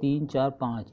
3 4 5।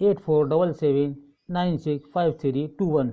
8477965321।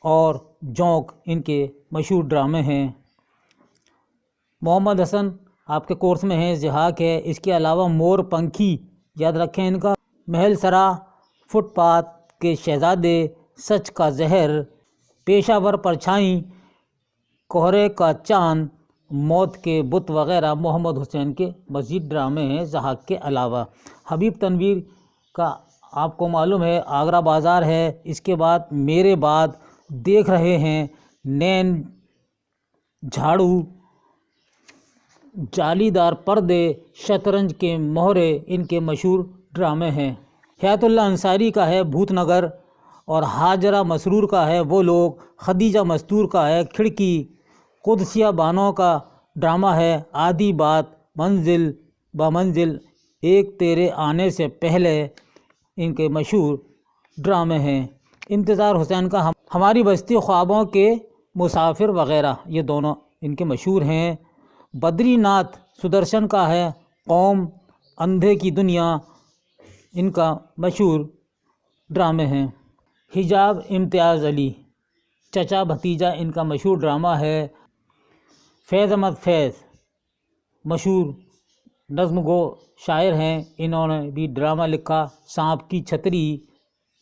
اور جونک ان کے مشہور ڈرامے ہیں۔ محمد حسن آپ کے کورس میں ہیں، ضحاک ہے۔ اس کے علاوہ مور پنکھی یاد رکھیں ان کا، محل سرا، فٹ پاتھ کے شہزادے، سچ کا زہر، پیشہ ور پرچھائیں، کوہرے کا چاند، موت کے بت وغیرہ محمد حسین کے مزید ڈرامے ہیں ضحاک کے علاوہ۔ حبیب تنویر کا آپ کو معلوم ہے آگرہ بازار ہے، اس کے بعد میرے بعد دیکھ رہے ہیں، نین، جھاڑو، جالی دار پردے، شطرنج کے مہرے ان کے مشہور ڈرامے ہیں۔ حیات اللہ انصاری کا ہے بھوت نگر، اور ہاجرہ مسرور کا ہے وہ لوگ، خدیجہ مستور کا ہے کھڑکی، قدسیہ بانو کا ڈرامہ ہے آدھی بات، منزل بمنزل، ایک تیرے آنے سے پہلے ان کے مشہور ڈرامے ہیں۔ انتظار حسین کا ہماری بستی خوابوں کے مسافر وغیرہ، یہ دونوں ان کے مشہور ہیں۔ بدری ناتھ سدرشن کا ہے قوم، اندھے کی دنیا، ان کا مشہور ڈرامے ہیں۔ حجاب امتیاز علی، چچا بھتیجا ان کا مشہور ڈرامہ ہے۔ فیض احمد فیض مشہور نظم گو شاعر ہیں، انہوں نے بھی ڈرامہ لکھا، سانپ کی چھتری،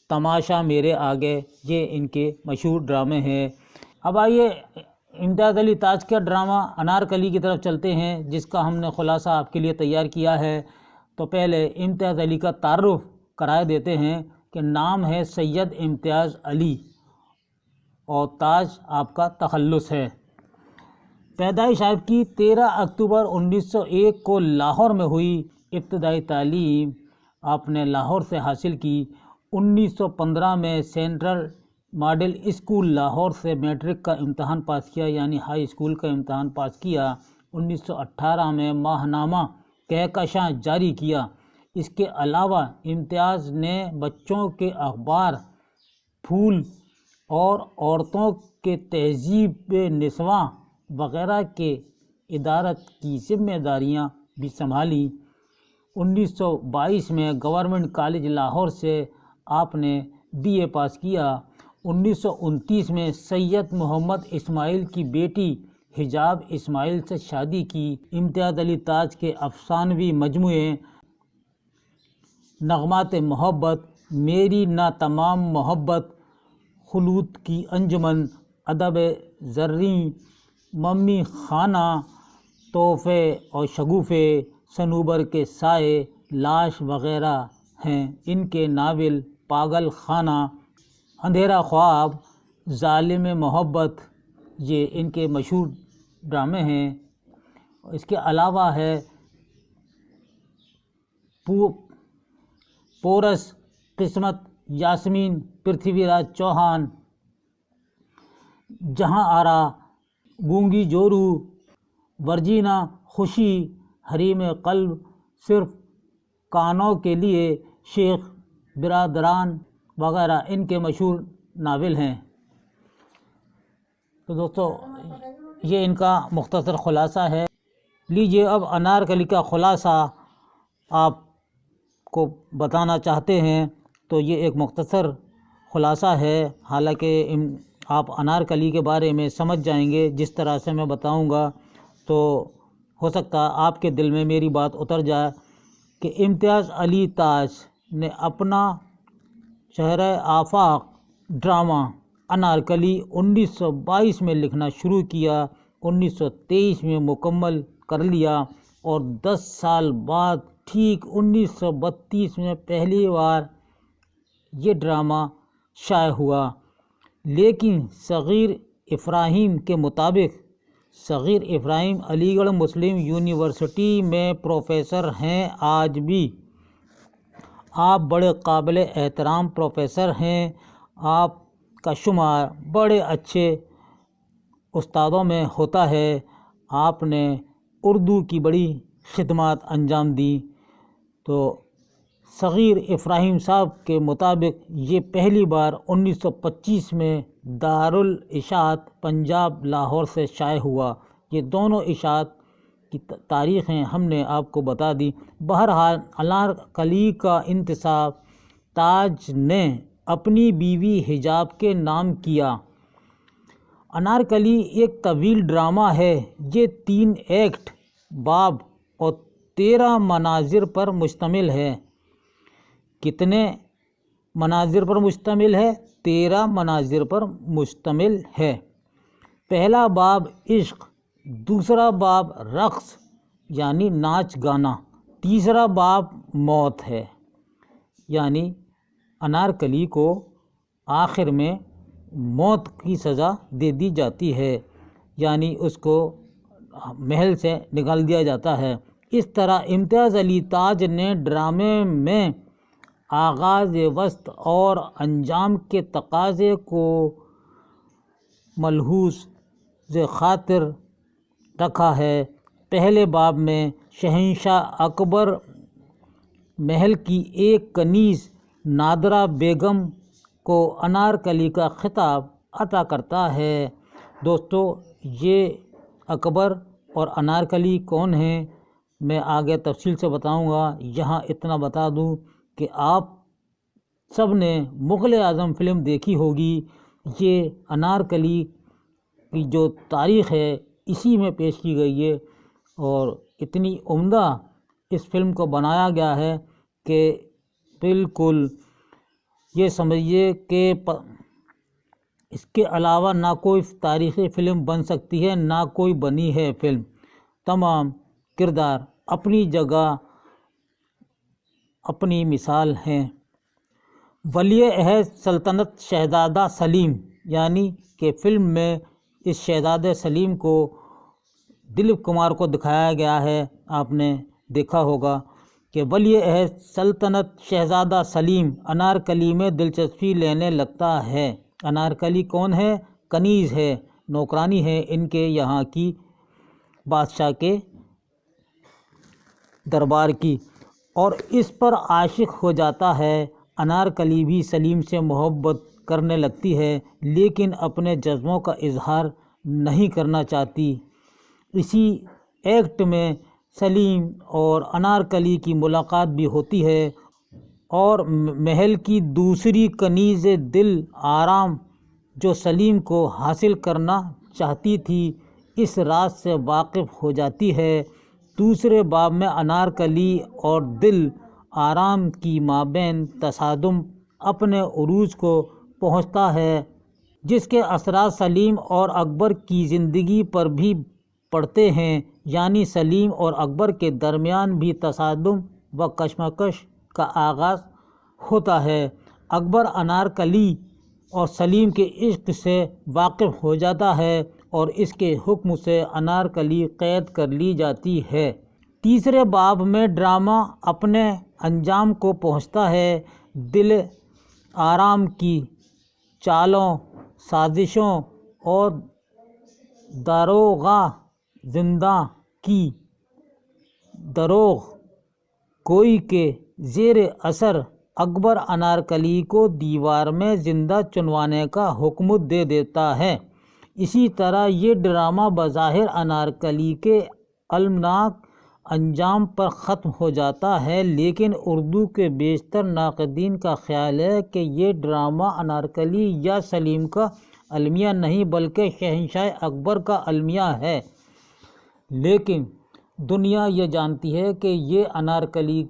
تماشا میرے آگے، یہ ان کے مشہور ڈرامے ہیں۔ اب آئیے امتیاز علی تاج کا ڈرامہ انارکلی کی طرف چلتے ہیں، جس کا ہم نے خلاصہ آپ کے لیے تیار کیا ہے۔ تو پہلے امتیاز علی کا تعارف کرائے دیتے ہیں کہ نام ہے سید امتیاز علی اور تاج آپ کا تخلص ہے۔ پیدائش آپ کی 13 اکتوبر 1901 کو لاہور میں ہوئی۔ ابتدائی تعلیم آپ نے لاہور سے حاصل کی۔ 1915 میں سینٹرل ماڈل اسکول لاہور سے میٹرک کا امتحان پاس کیا، یعنی ہائی اسکول کا امتحان پاس کیا۔ 1918 میں ماہنامہ کہکشاں جاری کیا۔ اس کے علاوہ امتیاز نے بچوں کے اخبار پھول اور عورتوں کے تہذیب نسواں وغیرہ کے ادارت کی ذمہ داریاں بھی سنبھالیں۔ 1922 میں گورنمنٹ کالج لاہور سے آپ نے BA پاس کیا۔ 1929 میں سید محمد اسماعیل کی بیٹی حجاب اسماعیل سے شادی کی۔ امتیاز علی تاج کے افسانوی مجموعے نغمات محبت، میری نا تمام محبت، خلود کی انجمن، ادب زریں، ممی خانہ، تحفے اور شگوفے، صنوبر کے سائے، لاش وغیرہ ہیں۔ ان کے ناول پاگل خانہ، اندھیرا خواب، ظالم محبت، یہ ان کے مشہور ڈرامے ہیں۔ اس کے علاوہ ہے پورس، قسمت، یاسمین، پرتھوی راج چوہان، جہاں آرا، گونگی جورو، ورجینا، خوشی، حریم قلب، صرف کانوں کے لیے، شیخ برادران وغیرہ ان کے مشہور ناول ہیں۔ تو دوستو یہ ان کا مختصر خلاصہ ہے۔ لیجئے اب انارکلی کا خلاصہ آپ کو بتانا چاہتے ہیں، تو یہ ایک مختصر خلاصہ ہے، حالانکہ آپ انارکلی کے بارے میں سمجھ جائیں گے جس طرح سے میں بتاؤں گا، تو ہو سکتا ہے آپ کے دل میں میری بات اتر جائے کہ امتیاز علی تاج نے اپنا شہرِ آفاق ڈرامہ انارکلی 1922 میں لکھنا شروع کیا، 1923 میں مکمل کر لیا، اور 10 سال بعد ٹھیک 1932 میں پہلی بار یہ ڈرامہ شائع ہوا۔ لیکن صغیر افراہیم کے مطابق، صغیر افراہیم علی گڑھ مسلم یونیورسٹی میں پروفیسر ہیں آج بھی۔ آپ بڑے قابل احترام پروفیسر ہیں، آپ کا شمار بڑے اچھے استادوں میں ہوتا ہے، آپ نے اردو کی بڑی خدمات انجام دیں۔ تو صغیر افراہیم صاحب کے مطابق یہ پہلی بار 1925 میں دارالاشاعت پنجاب لاہور سے شائع ہوا۔ یہ دونوں اشاعت کی تاریخیں ہم نے آپ کو بتا دی۔ بہرحال انارکلی کا انتصاب تاج نے اپنی بیوی حجاب کے نام کیا، انارکلی ایک طویل ڈرامہ ہے۔ یہ 3 ایکٹ، باب اور 13 مناظر پر مشتمل ہے۔ کتنے مناظر پر مشتمل ہے؟ 13 مناظر پر مشتمل ہے۔ پہلا باب عشق، دوسرا باب رقص یعنی ناچ گانا، تیسرا باب موت ہے، یعنی انارکلی کو آخر میں موت کی سزا دے دی جاتی ہے، یعنی اس کو محل سے نکال دیا جاتا ہے۔ اس طرح امتیاز علی تاج نے ڈرامے میں آغاز، وسط اور انجام کے تقاضے کو ملحوظ خاطر رکھا ہے۔ پہلے باب میں شہنشاہ اکبر محل کی ایک کنیز نادرہ بیگم کو انارکلی کا خطاب عطا کرتا ہے۔ دوستو، یہ اکبر اور انارکلی کون ہیں میں آگے تفصیل سے بتاؤں گا۔ یہاں اتنا بتا دوں کہ آپ سب نے مغل اعظم فلم دیکھی ہوگی۔ یہ انارکلی کی جو تاریخ ہے اسی میں پیش کی گئی ہے، اور اتنی عمدہ اس فلم کو بنایا گیا ہے کہ بالکل یہ سمجھیے کہ اس کے علاوہ نہ کوئی تاریخی فلم بن سکتی ہے، نہ کوئی بنی ہے فلم۔ تمام کردار اپنی جگہ اپنی مثال ہیں۔ ولی عہد سلطنت شہزادہ سلیم، یعنی کہ فلم میں اس شہزادہ سلیم کو دلیپ کمار کو دکھایا گیا ہے۔ آپ نے دیکھا ہوگا کہ ولی عہد سلطنت شہزادہ سلیم انارکلی میں دلچسپی لینے لگتا ہے۔ انارکلی کون ہے؟ کنیز ہے، نوکرانی ہے ان کے یہاں کی بادشاہ کے دربار کی، اور اس پر عاشق ہو جاتا ہے۔ انارکلی بھی سلیم سے محبت کرنے لگتی ہے، لیکن اپنے جذبوں کا اظہار نہیں کرنا چاہتی۔ اسی ایکٹ میں سلیم اور انارکلی کی ملاقات بھی ہوتی ہے، اور محل کی دوسری کنیز دل آرام جو سلیم کو حاصل کرنا چاہتی تھی اس راز سے واقف ہو جاتی ہے۔ دوسرے باب میں انارکلی اور دل آرام کی مابین تصادم اپنے عروج کو پہنچتا ہے، جس کے اثرات سلیم اور اکبر کی زندگی پر بھی پڑتے ہیں، یعنی سلیم اور اکبر کے درمیان بھی تصادم و کشمکش کا آغاز ہوتا ہے۔ اکبر انارکلی اور سلیم کے عشق سے واقف ہو جاتا ہے اور اس کے حکم سے انارکلی قید کر لی جاتی ہے۔ تیسرے باب میں ڈرامہ اپنے انجام کو پہنچتا ہے۔ دل آرام کی چالوں، سازشوں اور داروغہ زندہ کی دروغ گوئی کے زیر اثر اکبر انارکلی کو دیوار میں زندہ چنوانے کا حکم دے دیتا ہے۔ اسی طرح یہ ڈرامہ بظاہر انارکلی کے المناک انجام پر ختم ہو جاتا ہے، لیکن اردو کے بیشتر ناقدین کا خیال ہے کہ یہ ڈرامہ انارکلی یا سلیم کا المیہ نہیں بلکہ شہنشاہ اکبر کا المیہ ہے۔ لیکن دنیا یہ جانتی ہے کہ یہ انارکلی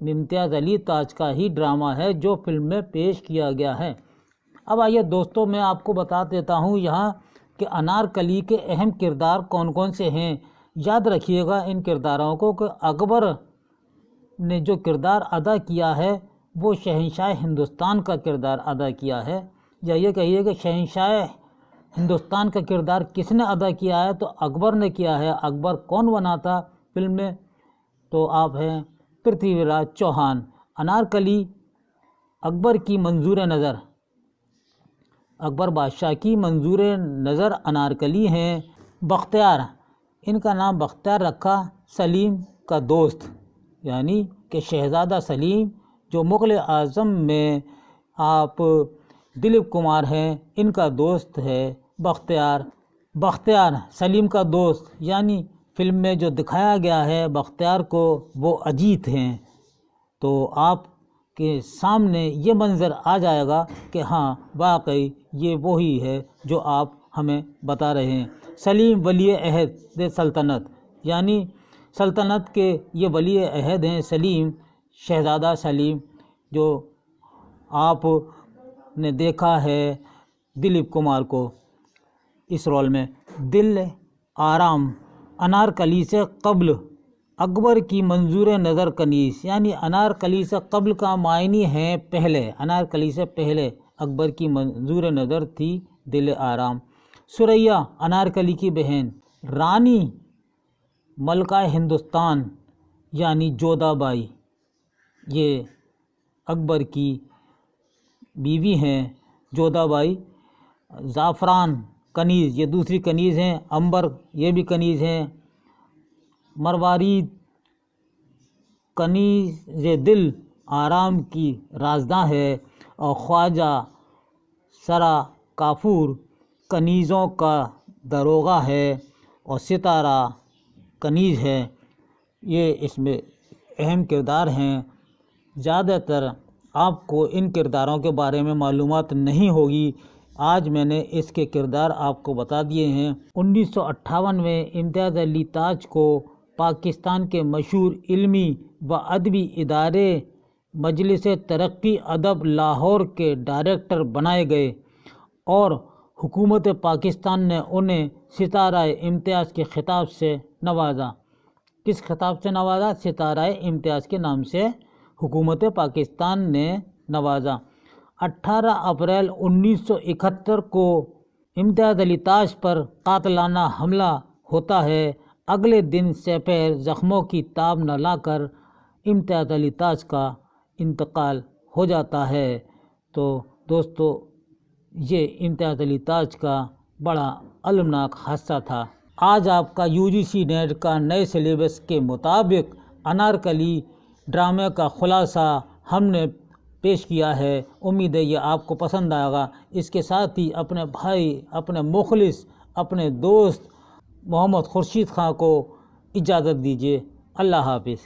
امتیاز علی تاج کا ہی ڈرامہ ہے جو فلم میں پیش کیا گیا ہے۔ اب آئیے دوستو، میں آپ کو بتا دیتا ہوں یہاں کہ انارکلی کے اہم کردار کون کون سے ہیں۔ یاد رکھیے گا ان کرداروں کو کہ اکبر نے جو کردار ادا کیا ہے وہ شہنشاہ ہندوستان کا کردار ادا کیا ہے، یا یہ کہیے کہ شہنشاہ ہندوستان کا کردار کس نے ادا کیا ہے تو اکبر نے کیا ہے۔ اکبر کون بنا تھا فلم میں؟ تو آپ ہیں پرتھوی راج چوہان۔ انارکلی اکبر کی منظور نظر، اکبر بادشاہ کی منظور نظر انارکلی ہیں۔ بختیار، ان کا نام بختیار رکھا سلیم کا دوست، یعنی کہ شہزادہ سلیم جو مغل اعظم میں آپ دلیپ کمار ہیں ان کا دوست ہے بختیار۔ بختیار سلیم کا دوست، یعنی فلم میں جو دکھایا گیا ہے بختیار کو وہ اجیت ہیں۔ تو آپ کے سامنے یہ منظر آ جائے گا کہ ہاں واقعی یہ وہی ہے جو آپ ہمیں بتا رہے ہیں۔ سلیم ولی عہد سلطنت، یعنی سلطنت کے یہ ولی عہد ہیں سلیم، شہزادہ سلیم، جو آپ نے دیکھا ہے دلیپ کمار کو اس رول میں۔ دل آرام، انارکلی سے قبل اکبر کی منظور نظر کنیز، یعنی انارکلی سے قبل کا معنی ہے پہلے، انارکلی سے پہلے اکبر کی منظور نظر تھی دل آرام۔ ثریا، انارکلی کی بہن، رانی ملکہ ہندوستان یعنی جودھا بائی، یہ اکبر کی بیوی ہیں جودھا بائی۔ زعفران کنیز، یہ دوسری کنیز ہیں۔ امبر، یہ بھی کنیز ہیں۔ مروارید کنیز دل آرام کی رازداں ہے، اور خواجہ سرا کافور کنیزوں کا داروغہ ہے، اور ستارہ کنیز ہے۔ یہ اس میں اہم کردار ہیں۔ زیادہ تر آپ کو ان کرداروں کے بارے میں معلومات نہیں ہوگی، آج میں نے اس کے کردار آپ کو بتا دیے ہیں۔ 1958 میں امتیاز علی تاج کو پاکستان کے مشہور علمی و ادبی ادارے مجلس ترقی ادب لاہور کے ڈائریکٹر بنائے گئے، اور حکومت پاکستان نے انہیں ستارہ امتیاز کے خطاب سے نوازا۔ کس خطاب سے نوازا؟ ستارہ امتیاز کے نام سے حکومت پاکستان نے نوازا۔ 18 اپریل 1971 کو امتیاز علی تاج پر قاتلانہ حملہ ہوتا ہے۔ اگلے دن سپیر زخموں کی تاب نہ لا کر امتیاز علی تاج کا انتقال ہو جاتا ہے۔ تو دوستو، یہ امتیاز علی تاج کا بڑا المناک حادثہ تھا۔ آج آپ کا UGC نیٹ کا نئے سلیبس کے مطابق انارکلی ڈرامے کا خلاصہ ہم نے پیش کیا ہے۔ امید ہے یہ آپ کو پسند آئے گا۔ اس کے ساتھ ہی اپنے بھائی، اپنے مخلص، اپنے دوست محمد خورشید خان کو اجازت دیجیے۔ اللہ حافظ۔